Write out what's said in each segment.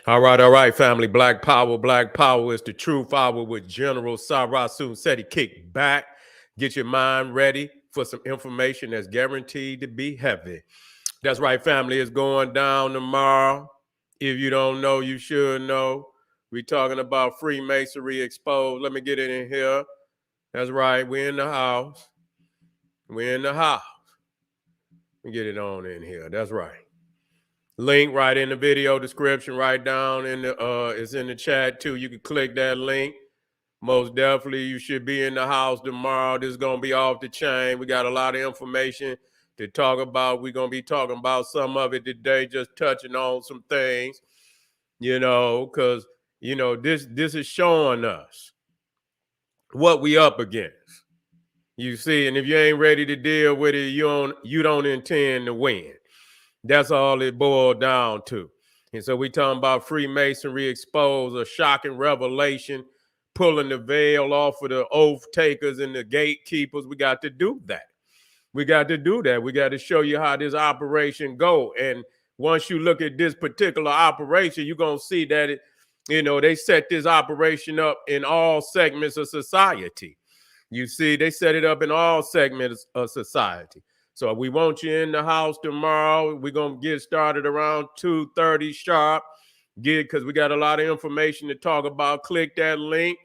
All right, family. Black Power. Black Power is the true power with General Seti. Kick back, get your mind ready for some information that's guaranteed to be heavy. That's right, family. It's going down tomorrow. If you don't know, you should know. We're talking about Freemasonry exposed. Let me get it in here. That's right. We're in the house. We're in the house. Let me get it on in here. That's right. Link right in the video description, right down in the it's in the chat too. You can click that link. Most definitely you should be in the house tomorrow. This is gonna be off the chain. We got a lot of information to talk about. We're gonna be talking about some of it today, just touching on some things, because this is showing us what we up against. You see, and if you ain't ready to deal with it, you don't intend to win. That's all it boiled down to. And so we talking about Freemasonry exposed, a shocking revelation, pulling the veil off of the oath takers and the gatekeepers. We got to do that. We got to do that. We got to show you how this operation go. And once you look at this particular operation, you're going to see that they set this operation up in all segments of society. You see, they set it up in all segments of society. So we want you in the house tomorrow. We're going to get started around 2:30 sharp. Because we got a lot of information to talk about. Click that link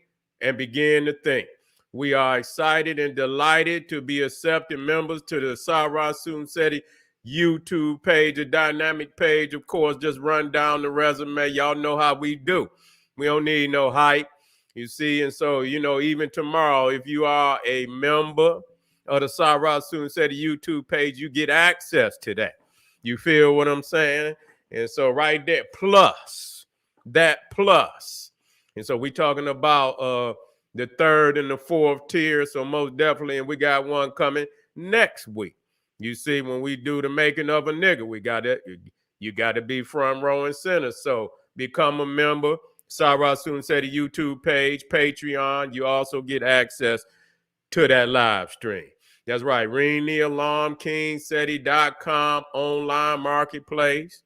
and begin to think. We are excited and delighted to be accepted members to the Seti YouTube page, a dynamic page. Of course, just run down the resume. Y'all know how we do. We don't need no hype. You see, and so, even tomorrow, if you are a member of the Seti YouTube page, you get access to that. You feel what I'm saying? And so right there, plus. And so we talking about the third and the fourth tier. So most definitely, and we got one coming next week. You see, when we do the making of a nigga, you got to be front row and center. So become a member. Seti YouTube page, Patreon. You also get access to that live stream. That's right. Ring the alarm, KingSeti.com online marketplace.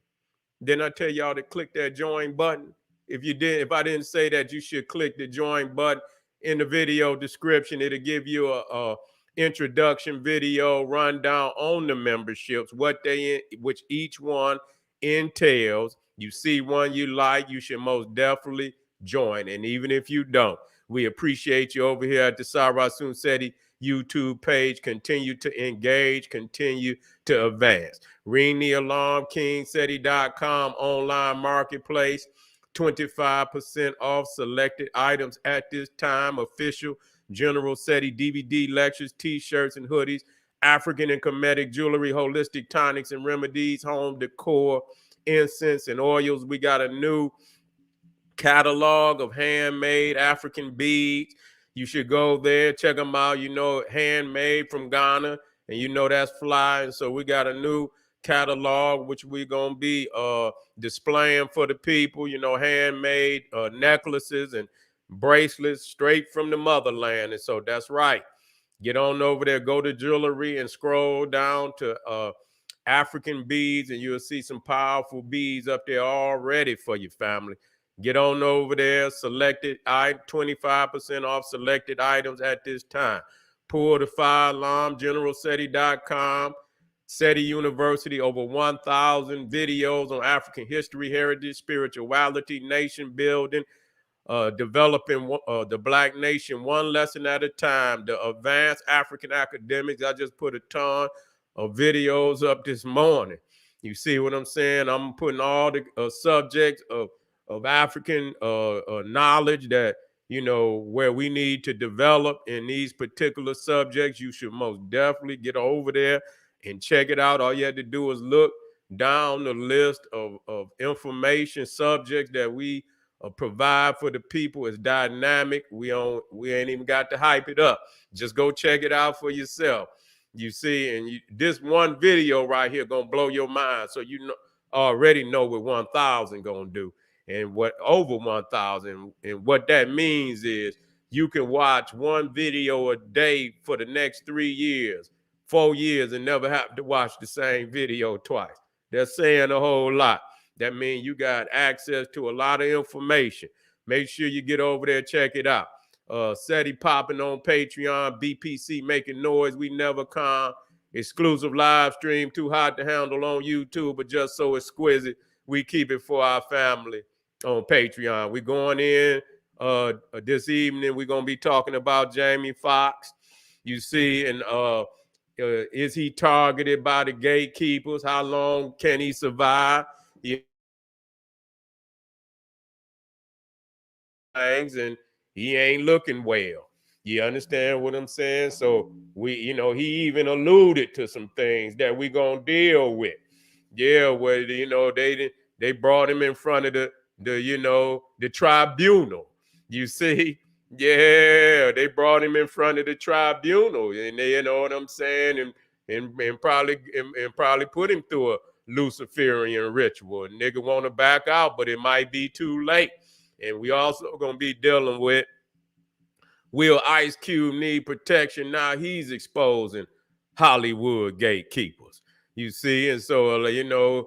Didn't I tell y'all to click that join button? If I didn't say that, you should click the join button in the video description. It'll give you a introduction video rundown on the memberships, which each one entails. You see one you like, you should most definitely join. And even if you don't, we appreciate you over here at the Seti YouTube page. Continue to engage, continue to advance. Ring the alarm, KingSeti.com online marketplace. 25% off selected items at this time. Official General Seti DVD lectures, t-shirts and hoodies, African and Kemetic jewelry, holistic tonics and remedies, home decor, incense and oils. We got a new catalog of handmade African beads. You should go there, check them out. Handmade from Ghana, and that's fly. And so we got a new catalog which we're gonna be displaying for the people. Handmade necklaces and bracelets straight from the motherland. And so that's right. Get on over there, go to jewelry and scroll down to African beads, and you'll see some powerful beads up there already for your family. Get on over there, 25% off selected items at this time. Pull the fire alarm, GeneralSeti.com, Seti University, over 1,000 videos on African history, heritage, spirituality, nation building, developing the Black nation one lesson at a time. The advanced African academics, I just put a ton of videos up this morning. You see what I'm saying? I'm putting all the subjects of African knowledge that, where we need to develop in these particular subjects. You should most definitely get over there and check it out. All you have to do is look down the list of information subjects that we provide for the people. Is dynamic. We ain't even got to hype it up. Just go check it out for yourself. You see, and this one video right here gonna blow your mind. So already know what 1,000 gonna do, and what over 1,000. And what that means is you can watch one video a day for the next 3 years, 4 years, and never have to watch the same video twice. They're saying a whole lot. That means you got access to a lot of information. Make sure you get over there, check it out. Seti popping on Patreon, BPC making noise, we never come. Exclusive live stream, too hot to handle on YouTube, but just so exquisite, we keep it for our family on Patreon. We going in this evening, we're going to be talking about Jamie Foxx. You see, and is he targeted by the gatekeepers? How long can he survive? Things, and he ain't looking well. You understand what I'm saying? So we, he even alluded to some things that we gonna deal with. Yeah, where they brought him in front of the tribunal. You see, yeah, they brought him in front of the tribunal, and they, you know what I'm saying, and probably put him through a Luciferian ritual. Nigga want to back out, but it might be too late. And we also going to be dealing with, will Ice Cube need protection? Now he's exposing Hollywood gatekeepers. You see, and so you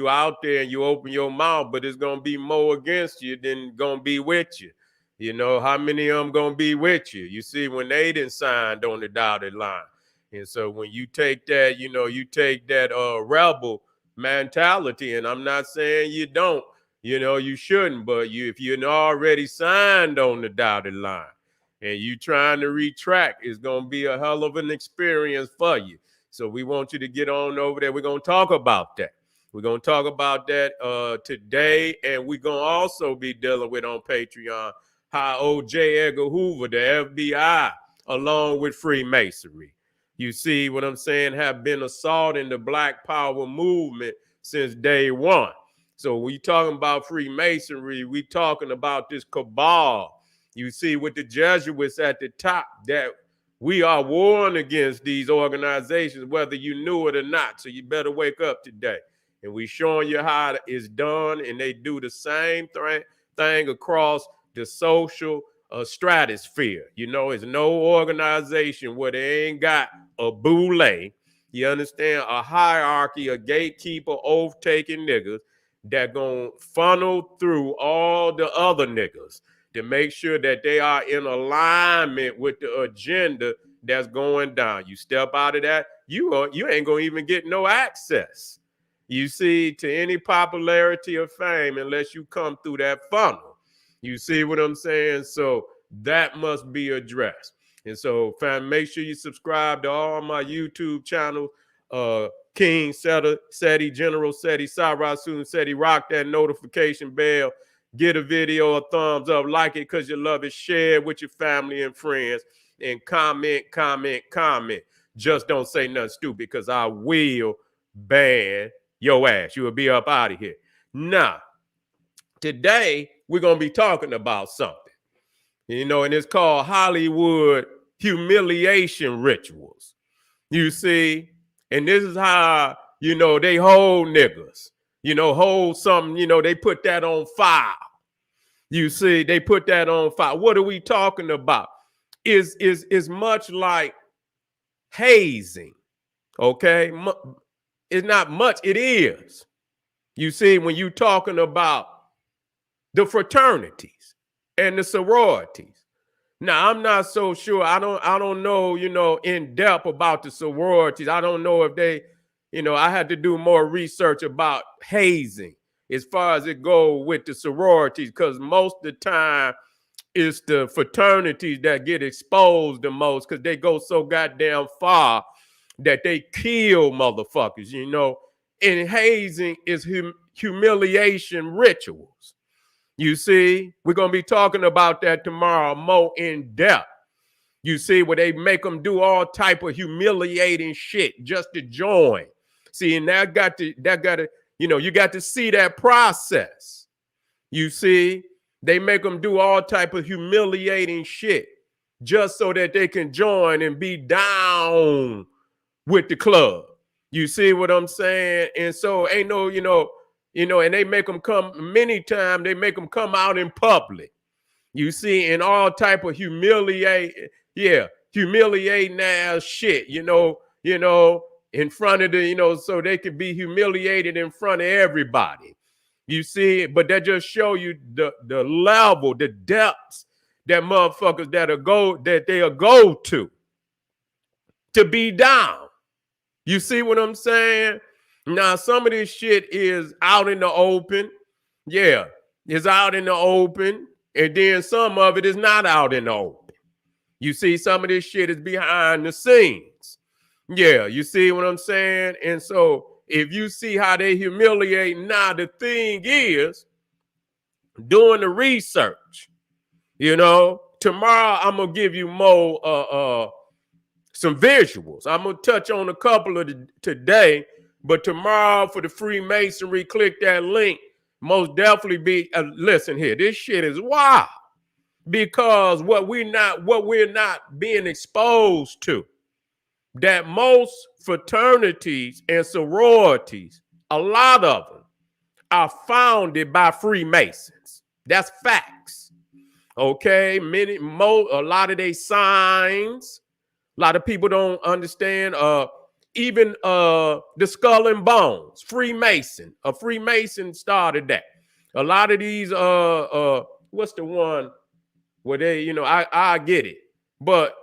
out there and you open your mouth, but it's going to be more against you than going to be with you. You know, how many of them going to be with you? You see, when they didn't signed on the dotted line. And so when you take that, you take that rebel mentality, and I'm not saying you don't, you shouldn't, but if you're already signed on the dotted line and you trying to retract, it's going to be a hell of an experience for you. So we want you to get on over there. We're going to talk about that. We're going to talk about that today. And we're going to also be dealing with on Patreon how O.J. Edgar Hoover, the FBI, along with Freemasonry, you see what I'm saying, have been assaulting the Black Power movement since day one. So we talking about Freemasonry, we talking about this cabal. You see, with the Jesuits at the top, that we are warring against these organizations, whether you knew it or not. So you better wake up today. And we showing you how it's done, and they do the same thing across the social stratosphere. It's no organization where they ain't got a boule. You understand? A hierarchy, a gatekeeper, oath-taking niggas that gonna funnel through all the other niggas to make sure that they are in alignment with the agenda that's going down. You step out of that, you ain't gonna even get no access, you see, to any popularity or fame unless you come through that funnel. You see what I'm saying? So that must be addressed. And so, fam, make sure you subscribe to all my YouTube channels. King Seti, General Seti, Sarasun Seti, rock that notification bell. Get a video a thumbs up, like it because you love it, share it with your family and friends, and comment. Just don't say nothing stupid because I will ban your ass. You will be up out of here. Now, today we're going to be talking about something, and it's called Hollywood humiliation rituals. You see, and this is how, they hold niggas, hold something, they put that on file. You see, they put that on file. What are we talking about? Is much like hazing, okay? It's not much, it is. You see, when you talking about the fraternities and the sororities. Now, I'm not so sure. I don't know, in depth about the sororities. I don't know if they, I had to do more research about hazing as far as it goes with the sororities, because most of the time it's the fraternities that get exposed the most because they go so goddamn far that they kill motherfuckers, And hazing is humiliation rituals. You see, we're going to be talking about that tomorrow more in depth. You see, where they make them do all type of humiliating shit just to join. See, and you got to see that process. You see, they make them do all type of humiliating shit just so that they can join and be down with the club. You see what I'm saying? And so ain't no, and they make them come many times. They make them come out in public. You see, in all type of humiliating ass shit. in front of the, so they could be humiliated in front of everybody. You see, but that just show you the level, the depths that motherfuckers they'll go to be down. You see what I'm saying? Now, some of this shit is out in the open. Yeah, it's out in the open. And then some of it is not out in the open. You see, some of this shit is behind the scenes. Yeah, you see what I'm saying? And so if you see how they humiliate, now the thing is, doing the research, tomorrow I'm going to give you more some visuals. I'm going to touch on a couple of today, but tomorrow for the Freemasonry, click that link. Most definitely be, listen here, this shit is wild because what we're not being exposed to, that most fraternities and sororities, a lot of them are founded by Freemasons. That's facts. Okay, a lot of their signs, a lot of people don't understand. Even the Skull and Bones, a Freemason started that. A lot of these, what's the one where they, I get it, but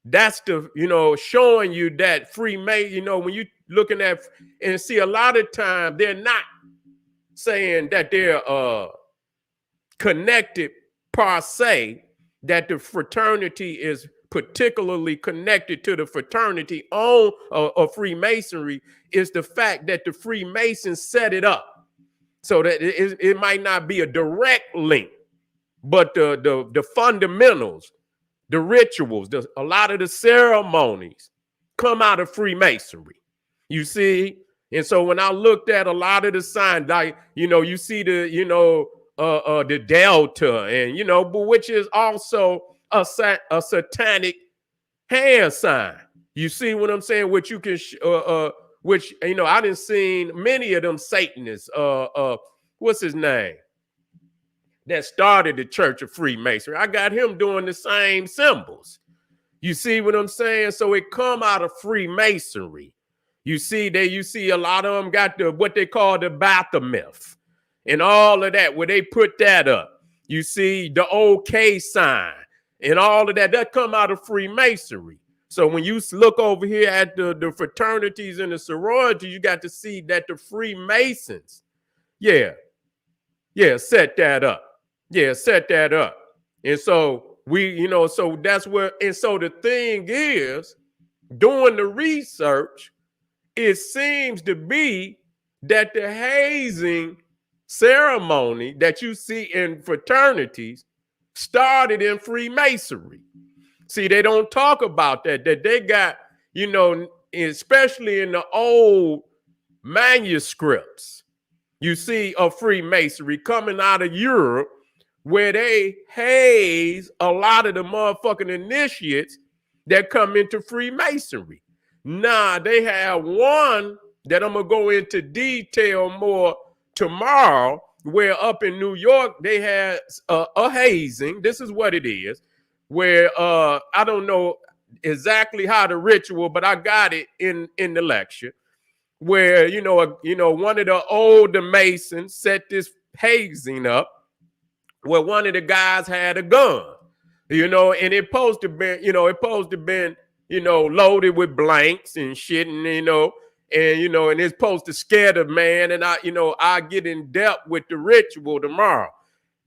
that's the, showing you that Freemason, when you looking at and see a lot of times they're not saying that they're connected per se, that the fraternity is particularly connected to the fraternity on of Freemasonry, is the fact that the Freemasons set it up so that it might not be a direct link, but the fundamentals, the rituals, a lot of the ceremonies come out of Freemasonry. You see? And so when I looked at a lot of the signs, like, you see the delta and, but which is also a satanic hand sign. You see what I'm saying? Which you can, which, I done seen many of them Satanists, what's his name? That started the Church of Freemasonry. I got him doing the same symbols. You see what I'm saying? So it come out of Freemasonry. You see a lot of them got what they call the Baphomet and all of that, where they put that up. You see the OK sign and all of that come out of Freemasonry. So when you look over here at the fraternities and the sororities, you got to see that the Freemasons, set that up. Yeah, set that up. And so so that's where, and so the thing is, doing the research, it seems to be that the hazing ceremony that you see in fraternities started in Freemasonry. See, they don't talk about that they got, especially in the old manuscripts, you see of Freemasonry coming out of Europe, where they haze a lot of the motherfucking initiates that come into Freemasonry. Now, they have one that I'm going to go into detail more tomorrow, where up in New York, they had a hazing. This is what it is, where I don't know exactly how the ritual, but I got it in the lecture, where, one of the older Masons set this hazing up, where one of the guys had a gun, and it supposed to been, loaded with blanks and shit, and, and it's supposed to scare the man. And I get in depth with the ritual tomorrow.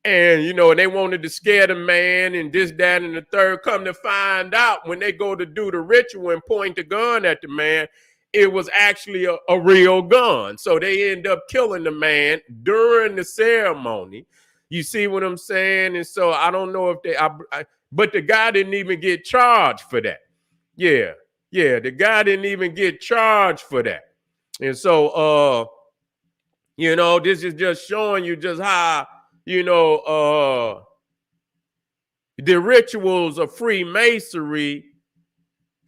And, and they wanted to scare the man and this, that, and the third. Come to find out, when they go to do the ritual and point the gun at the man, it was actually a real gun. So they end up killing the man during the ceremony. You see what I'm saying? And so I don't know if but the guy didn't even get charged for that. Yeah, the guy didn't even get charged for that. And so, this is just showing you just how, the rituals of Freemasonry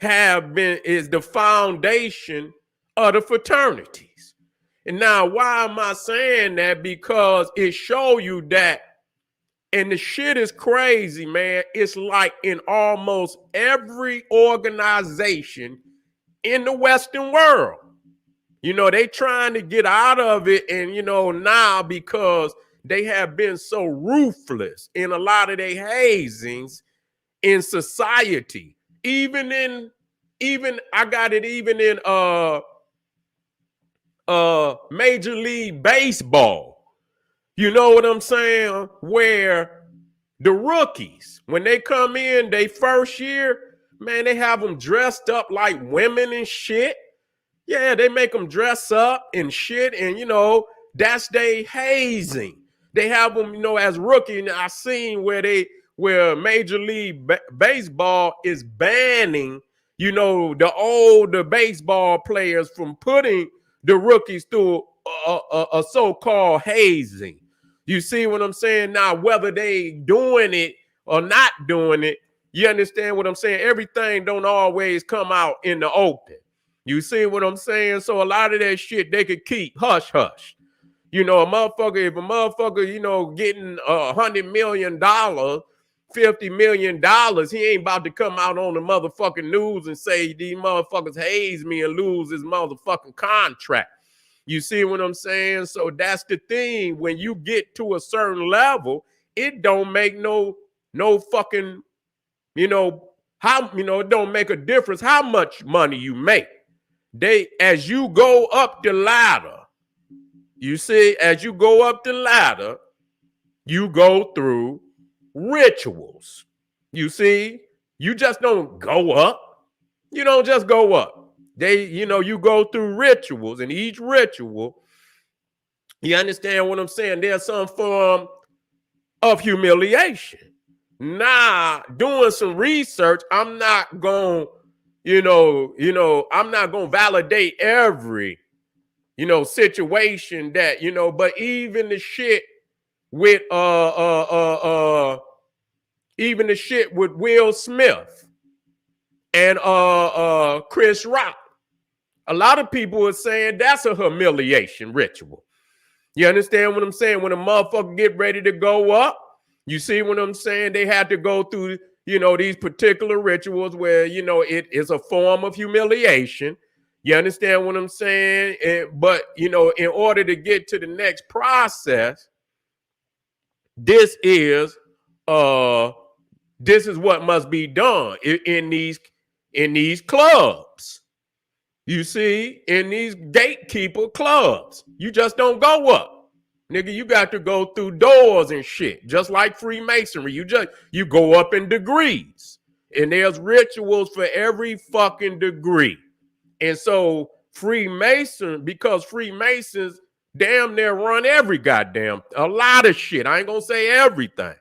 is the foundation of the fraternities. And now, why am I saying that? Because it show you that, and the shit is crazy, man. It's like in almost every organization in the Western world. You know, they trying to get out of it. And, you know, now because they have been so ruthless in a lot of their hazings in society, even in Major League Baseball. You know what I'm saying? Where the rookies, when they come in, they first year, man, they have them dressed up like women and shit. Yeah, they make them dress up and shit, and you know, that's they hazing. They have them, you know, as rookie. And I seen where Major League Baseball is banning, you know, the older baseball players from putting the rookies through a so-called hazing. You see what I'm saying? Now, whether they doing it or not doing it, you understand what I'm saying? Everything don't always come out in the open. You see what I'm saying? So a lot of that shit they could keep hush hush. You know, if a motherfucker, you know, getting $100 million, $50 million, he ain't about to come out on the motherfucking news and say these motherfuckers haze me and lose his motherfucking contract. You see what I'm saying? So that's the thing. When you get to a certain level, it don't make no fucking, you know, it don't make a difference how much money you make. As you go up the ladder, you see, as you go up the ladder, you go through rituals. You see, you just don't go up. You don't just go up. You go through rituals, and each ritual, you understand what I'm saying? There's some form of humiliation. Now, doing some research, I'm not going, I'm not going to validate every, situation that, but even the shit with, even the shit with Will Smith and Chris Rock, a lot of people are saying that's a humiliation ritual. You understand what I'm saying? When a motherfucker get ready to go up, you see what I'm saying? They had to go through, these particular rituals where, it is a form of humiliation. You understand what I'm saying? But, in order to get to the next process, this is what must be done in these clubs. You see, in these gatekeeper clubs, you just don't go up. Nigga, you got to go through doors and shit, just like Freemasonry. You go up in degrees, and there's rituals for every fucking degree. And so because Freemasons damn near run every goddamn, a lot of shit. I ain't gonna say everything,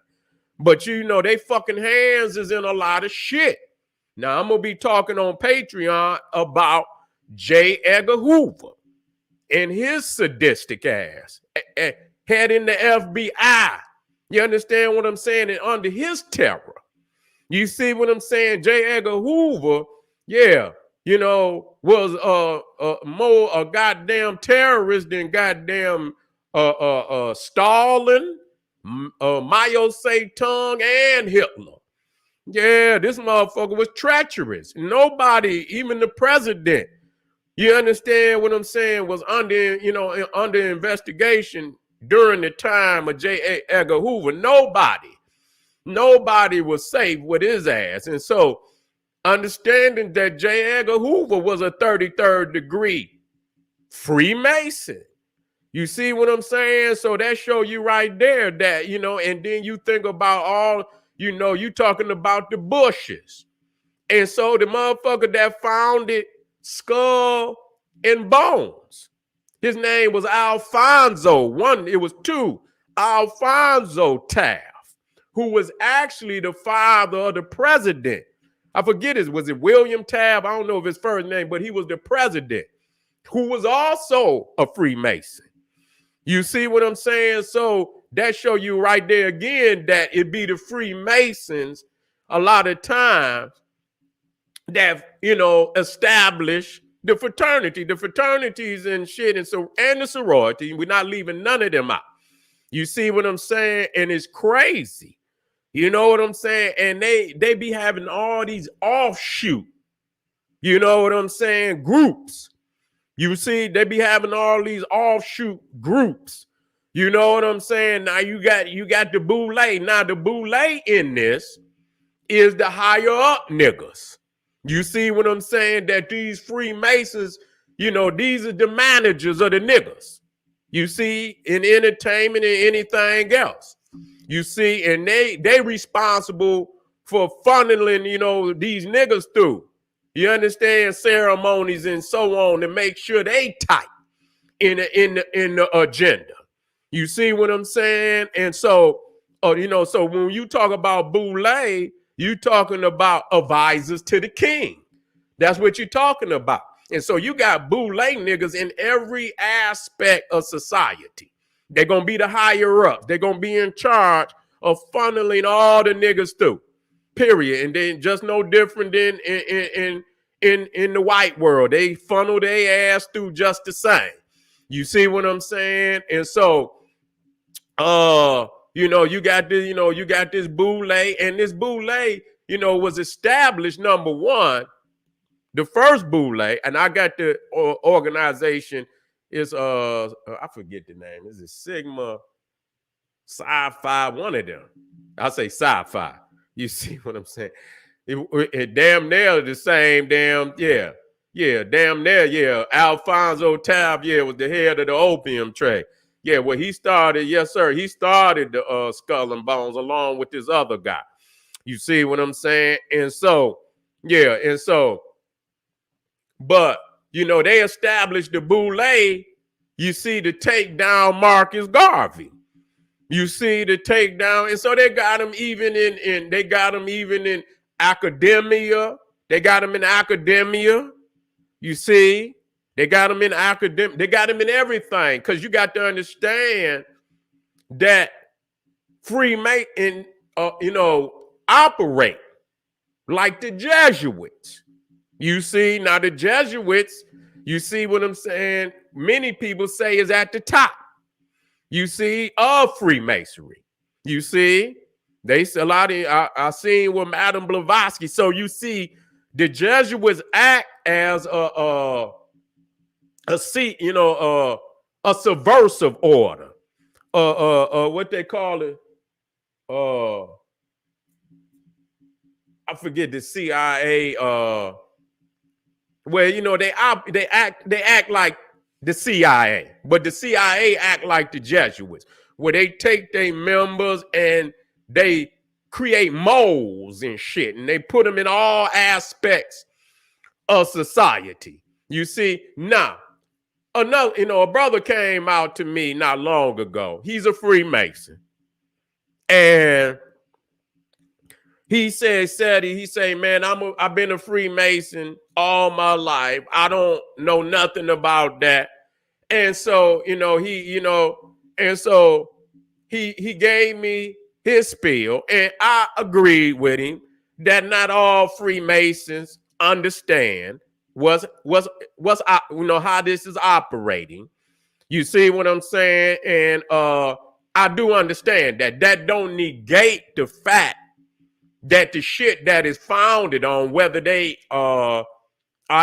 but they fucking hands is in a lot of shit. Now I'm gonna be talking on Patreon about J. Edgar Hoover and his sadistic ass head in the FBI. You understand what I'm saying? And under his terror. You see what I'm saying? J. Edgar Hoover, yeah, was more a goddamn terrorist than goddamn Stalin, Mao Zedong, and Hitler. Yeah, this motherfucker was treacherous. Nobody, even the president, you understand what I'm saying, was under investigation during the time of J. Edgar Hoover. Nobody was safe with his ass. And so understanding that J. Edgar Hoover was a 33rd degree Freemason. You see what I'm saying? So that show you right there that, and then you think about all, you talking about the Bushes. And so the motherfucker that founded Skull and Bones, his name was Alfonso. It was two, Alfonso Taft, who was actually the father of the president. I forget was it William Taft? I don't know if his first name, but he was the president, who was also a Freemason. You see what I'm saying? So that show you right there again that it be the Freemasons a lot of times that, establish the fraternities and shit, and the sorority. We're not leaving none of them out. You see what I'm saying? And it's crazy. You know what I'm saying? And they be having all these offshoot You know what I'm saying? Groups. You see, they be having all these offshoot groups. You know what I'm saying? Now you got the boule. Now the boule in this is the higher up niggas. You see what I'm saying? That these Freemasons, you know, these are the managers of the niggas. You see, in entertainment and anything else. You see, and they responsible for funneling, you know, these niggas through. You understand, ceremonies and so on to make sure they tight in the agenda. You see what I'm saying? And so, you know, so when you talk about boule, you talking about advisors to the king. That's what you're talking about. And so you got boule niggas in every aspect of society. They're gonna be the higher ups. They're gonna be in charge of funneling all the niggas through. Period. And then just no different than in the white world. They funnel their ass through just the same. You see what I'm saying? And so you know, you got this boule, and this boule, you know, was established, number one, the first boule, and I got the organization is I forget the name. Is it Sigma, Sci-Fi, one of them? I say Sci-Fi. You see what I'm saying? It damn near the same damn, damn near, Alfonso Tab, was the head of the opium trade. Yeah, well, he started, yes, sir. He started the Skull and Bones along with this other guy. You see what I'm saying? And so, but, you know, they established the boule, you see, to take down Marcus Garvey. You see, to take down, and so they got him even in academia. They got him in academia. You see, they got him in academia. They got him in everything, because you got to understand that Freemasons, you know, operate like the Jesuits. You see, now the Jesuits, you see what I'm saying? Many people say is at the top. You see, of Freemasonry. You see, they a lot of I seen with Madame Blavatsky. So you see, the Jesuits act as a subversive order. What they call it? I forget, the CIA. Well, you know, they act like the CIA, but the CIA act like the Jesuits, where they take their members and they create molds and shit, and they put them in all aspects of society. You see, now, another, you know, a brother came out to me not long ago. He's a Freemason. And he said, Seti, he say, man, I've been a Freemason all my life. I don't know nothing about that. And so, you know, he gave me his spiel, and I agreed with him that not all Freemasons understand you know, how this is operating. You see what I'm saying? And I do understand that. That don't negate the fact that the shit that is founded on whether they are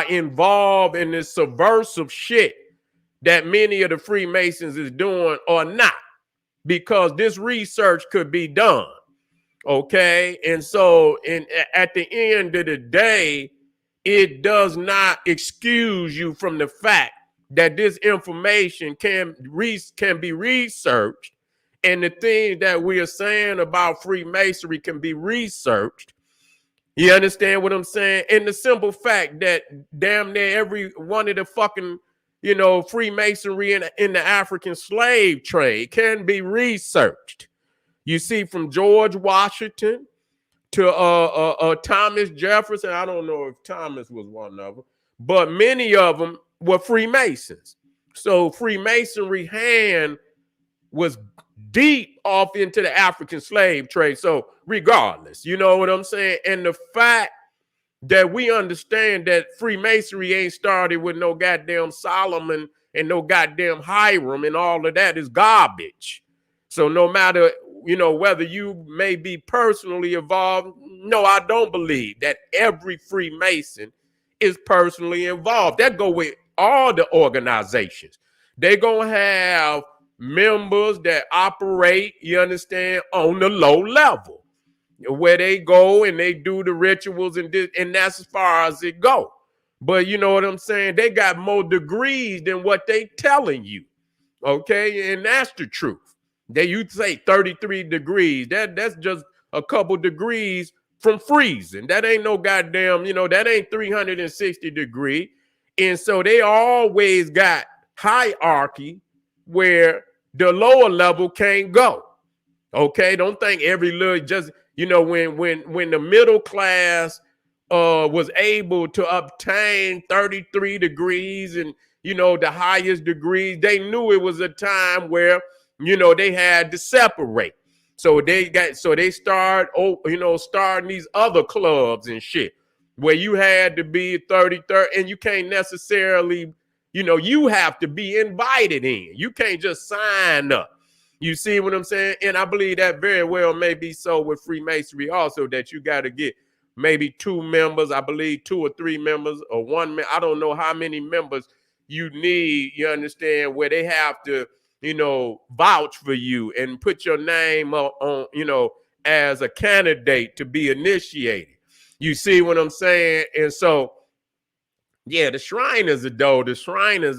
involved in this subversive shit that many of the Freemasons is doing or not, because this research could be done. Okay. And so at the end of the day, it does not excuse you from the fact that this information can be researched, and the things that we are saying about Freemasonry can be researched. You understand what I'm saying? And the simple fact that damn near every one of the fucking, you know, Freemasonry in the African slave trade can be researched. You see, from George Washington to Thomas Jefferson. I don't know if Thomas was one of them, but many of them were Freemasons. So Freemasonry hand was deep off into the African slave trade. So regardless, you know what I'm saying? And the fact that we understand that Freemasonry ain't started with no goddamn Solomon and no goddamn Hiram, and all of that is garbage. So no matter, you know, whether you may be personally involved, no, I don't believe that every Freemason is personally involved. That go with all the organizations. They gonna have members that operate, you understand, on the low level, where they go and they do the rituals and that's as far as it go. But you know what I'm saying? They got more degrees than what they telling you. Okay, and that's the truth. You say 33 degrees. That's just a couple degrees from freezing. That ain't no goddamn, that ain't 360 degree. And so they always got hierarchy where the lower level can't go. Okay, don't think every little just, when the middle class was able to obtain 33 degrees and the highest degrees, they knew it was a time where they had to separate. So they starting these other clubs and shit where you had to be 33rd, and you can't necessarily, you have to be invited in. You can't just sign up. You see what I'm saying? And I believe that very well may be so with Freemasonry also, that you got to get maybe 2 members, I believe 2 or 3 members, or 1. I don't know how many members you need, you understand, where they have to, vouch for you and put your name on, as a candidate to be initiated. You see what I'm saying? And so, yeah, the Shriners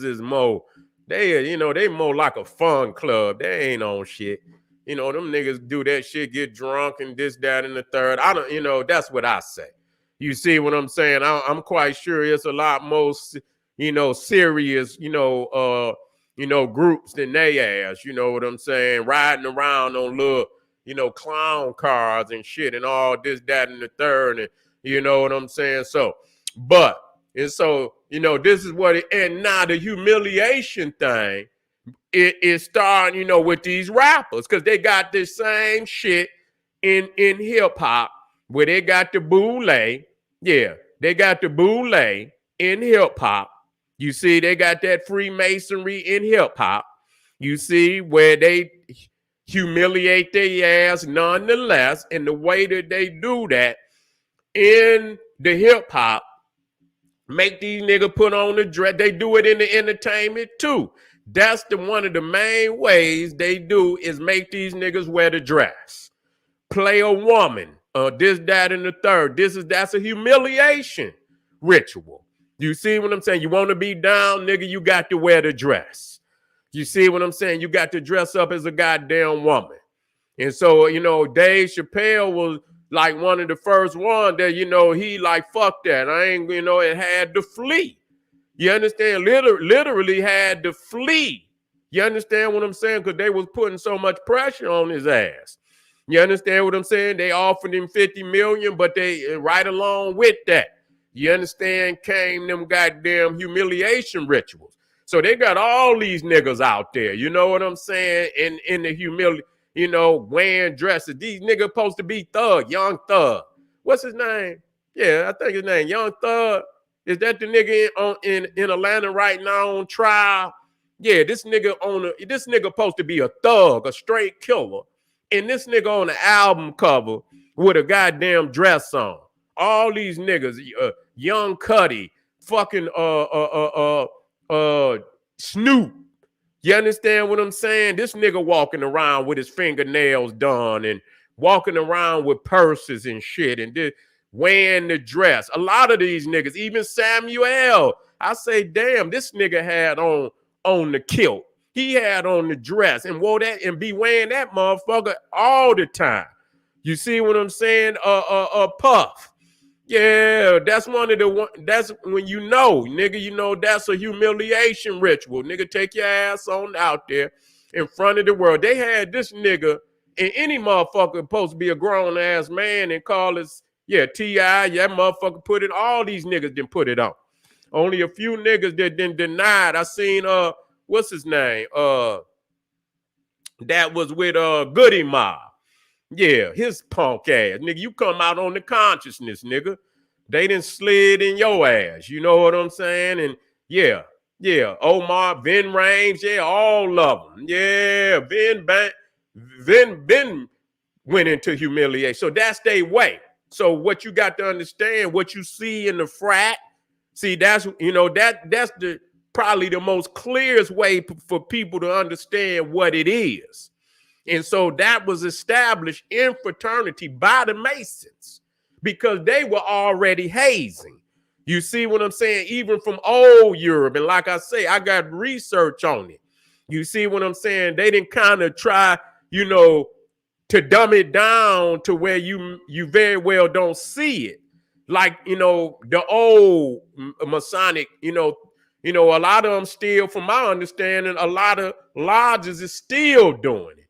is more, they more like a fun club. They ain't on shit. Them niggas do that shit, get drunk and this, that, and the third. I don't, that's what I say. You see what I'm saying? I'm quite sure it's a lot more, serious, groups than they ass. You know what I'm saying? Riding around on little, clown cars and shit and all this, that, and the third. And you know what I'm saying? So, and so, this is what and now the humiliation thing, it is starting, with these rappers, because they got this same shit in hip hop where they got the boule. Yeah, they got the boule in hip hop. You see, they got that Freemasonry in hip hop. You see, where they humiliate their ass nonetheless. And the way that they do that in the hip hop, make these niggas put on the dress. They do it in the entertainment too. That's one of the main ways they do, is make these niggas wear the dress, play a woman, this, that, and the third. That's a humiliation ritual. You see what I'm saying? You want to be down, nigga, you got to wear the dress. You see what I'm saying? You got to dress up as a goddamn woman. And so, Dave Chappelle was like one of the first ones that, he like, fuck that. I ain't, it had to flee. You understand? Literally had to flee. You understand what I'm saying? Because they was putting so much pressure on his ass. You understand what I'm saying? They offered him $50 million, but they right along with that, you understand, came them goddamn humiliation rituals. So they got all these niggas out there, you know what I'm saying? In the humiliation, wearing dresses. These niggas supposed to be Thug, Young Thug. What's his name? Yeah, I think his name, Young Thug. Is that the nigga in Atlanta right now on trial? Yeah, this nigga supposed to be a thug, a straight killer. And this nigga on the album cover with a goddamn dress on. All these niggas, Young Cuddy, fucking Snoop. You understand what I'm saying? This nigga walking around with his fingernails done and walking around with purses and shit and wearing the dress. A lot of these niggas, even Samuel, I say, damn, this nigga had on the kilt. He had on the dress and wore that and be wearing that motherfucker all the time. You see what I'm saying? Puff. Yeah, that's that's when nigga, that's a humiliation ritual. Nigga, take your ass on out there in front of the world. They had this nigga, and any motherfucker supposed to be a grown ass man and call us, T.I., that motherfucker put it, all these niggas didn't put it on. Only a few niggas that didn't deny it. I seen, what's his name? That was with Goody Mob. Yeah, his punk ass. Nigga, you come out on the consciousness, nigga. They done slid in your ass. You know what I'm saying? And yeah. Omar, Vin Rames, all of them. Yeah, Vin went into humiliation. So that's their way. So what you got to understand, what you see in the frat See, that's that's the probably the most clearest way for people to understand what it is. And so that was established in fraternity by the Masons because they were already hazing. You see what I'm saying? Even from old Europe. And like I say, I got research on it. You see what I'm saying? They didn't kind of try, to dumb it down to where you very well don't see it. Like, the old Masonic, a lot of them still, from my understanding, a lot of lodges is still doing it.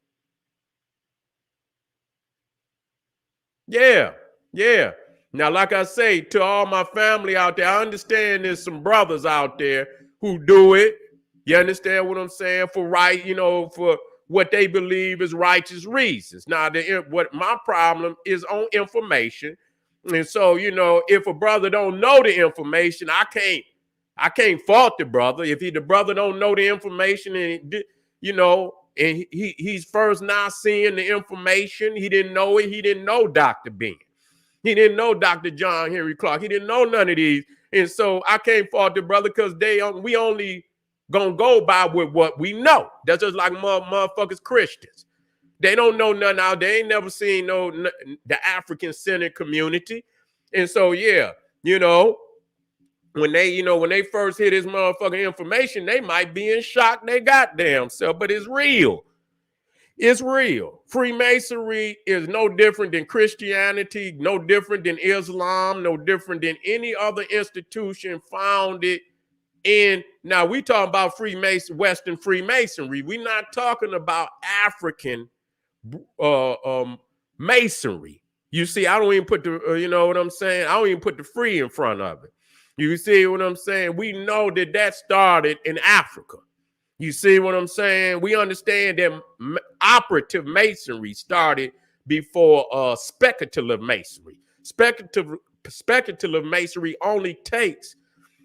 Yeah. Now, like I say, to all my family out there, I understand there's some brothers out there who do it. You understand what I'm saying? For right, for what they believe is righteous reasons. Now, what my problem is on information. And so, if a brother don't know the information, I can't fault the brother. If the brother don't know the information and, and he's first now seeing the information, he didn't know it. He didn't know Dr. Ben. He didn't know Dr. John Henry Clark. He didn't know none of these. And so I can't fault the brother because we only gonna go by with what we know. That's just like motherfuckers Christians. They don't know nothing out. They ain't never seen the African-centered community. And so, yeah, when they first hear this motherfucking information, they might be in shock they goddamn self, but it's real. It's real. Freemasonry is no different than Christianity, no different than Islam, no different than any other institution founded in. Now, we talking about Western Freemasonry. We're not talking about African masonry. You see, I don't even put the, you know what I'm saying? I don't even put the free in front of it. You see what I'm saying? We know that started in Africa. You see what I'm saying? We understand that operative masonry started before speculative masonry. Speculative masonry only takes,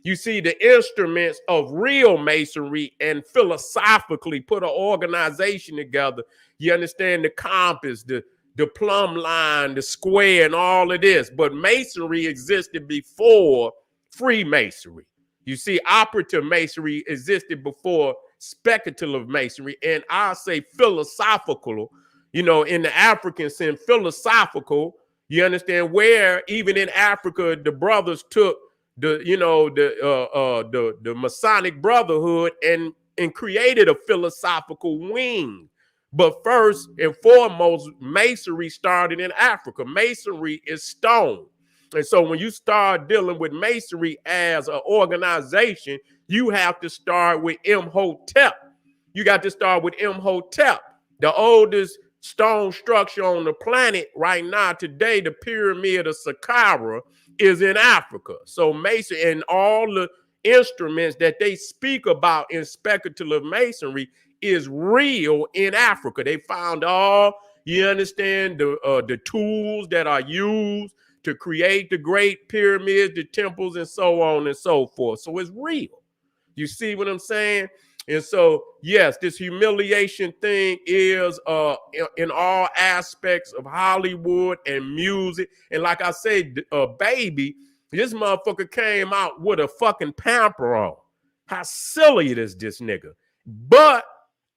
you see, the instruments of real masonry and philosophically put an organization together. You understand the compass, the plumb line, the square, and all of this. But masonry existed before Freemasonry. You see, operative masonry existed before speculative masonry, and I'll say philosophical, in the African sense, philosophical. You understand, where even in Africa, the brothers took the Masonic Brotherhood and created a philosophical wing. But first and foremost, masonry started in Africa. Masonry is stone. And so when you start dealing with masonry as an organization, you have to start with Imhotep. You got to start with Imhotep, the oldest stone structure on the planet right now today. The pyramid of Saqqara is in Africa. So Mason and all the instruments that they speak about in speculative masonry is real in Africa. They found all, you understand, the tools that are used to create the great pyramids, the temples, and so on and so forth. So it's real. You see what I'm saying? And so, yes, this humiliation thing is in all aspects of Hollywood and music. And like I said, baby, this motherfucker came out with a fucking pamper on. How silly it is, this nigga. But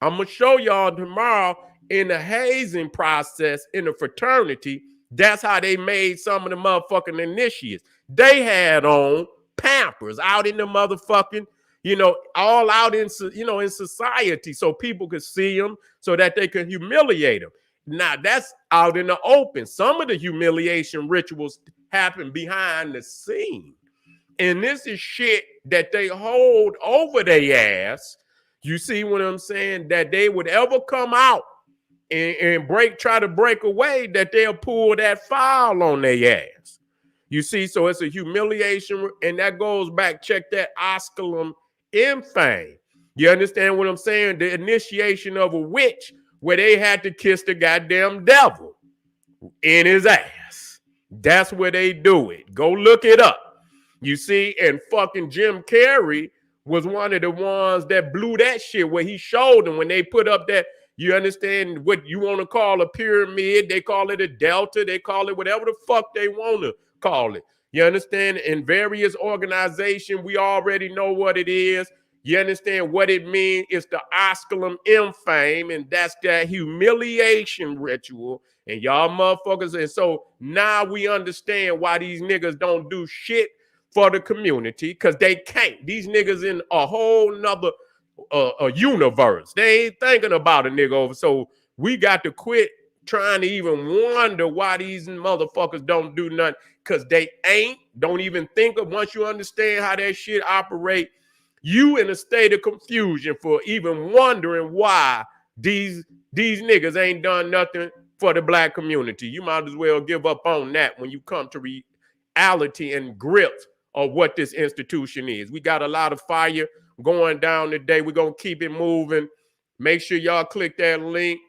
I'm going to show y'all tomorrow in the hazing process in the fraternity. That's how they made some of the motherfucking initiates. They had on Pampers out in the motherfucking, all out in, in society so people could see them so that they could humiliate them. Now, that's out in the open. Some of the humiliation rituals happen behind the scene. And this is shit that they hold over their ass. You see what I'm saying? That they would ever come out and try to break away, that they'll pull that file on their ass. You see, so it's a humiliation, and that goes back, check that osculum infame. You understand what I'm saying? The initiation of a witch where they had to kiss the goddamn devil in his ass. That's where they do it. Go look it up. You see, and fucking Jim Carrey was one of the ones that blew that shit where he showed them when they put up that, you understand, what you want to call a pyramid. They call it a delta. They call it whatever the fuck they want to call it. You understand? In various organizations, we already know what it is. You understand what it means? It's the osculum infame, and that's that humiliation ritual. And y'all motherfuckers, and so now we understand why these niggas don't do shit for the community, because they can't. These niggas in a whole nother a universe. They ain't thinking about a nigga over. So we got to quit trying to even wonder why these motherfuckers don't do nothing, because they don't even think of. Once you understand how that shit operate, you in a state of confusion for even wondering why these niggas ain't done nothing for the black community. You might as well give up on that when you come to reality and grips of what this institution is. We got a lot of fire going down today. We're going to keep it moving. Make sure y'all click that link,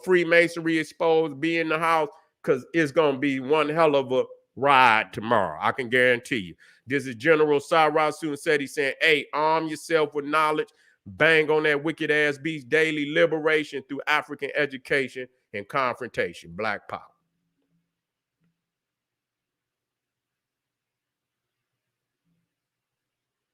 Freemasonry Exposed, be in the house, because it's going to be one hell of a ride tomorrow. I can guarantee you. This is General Seti saying, hey, arm yourself with knowledge. Bang on that wicked ass beast. Daily liberation through African education and confrontation. Black power.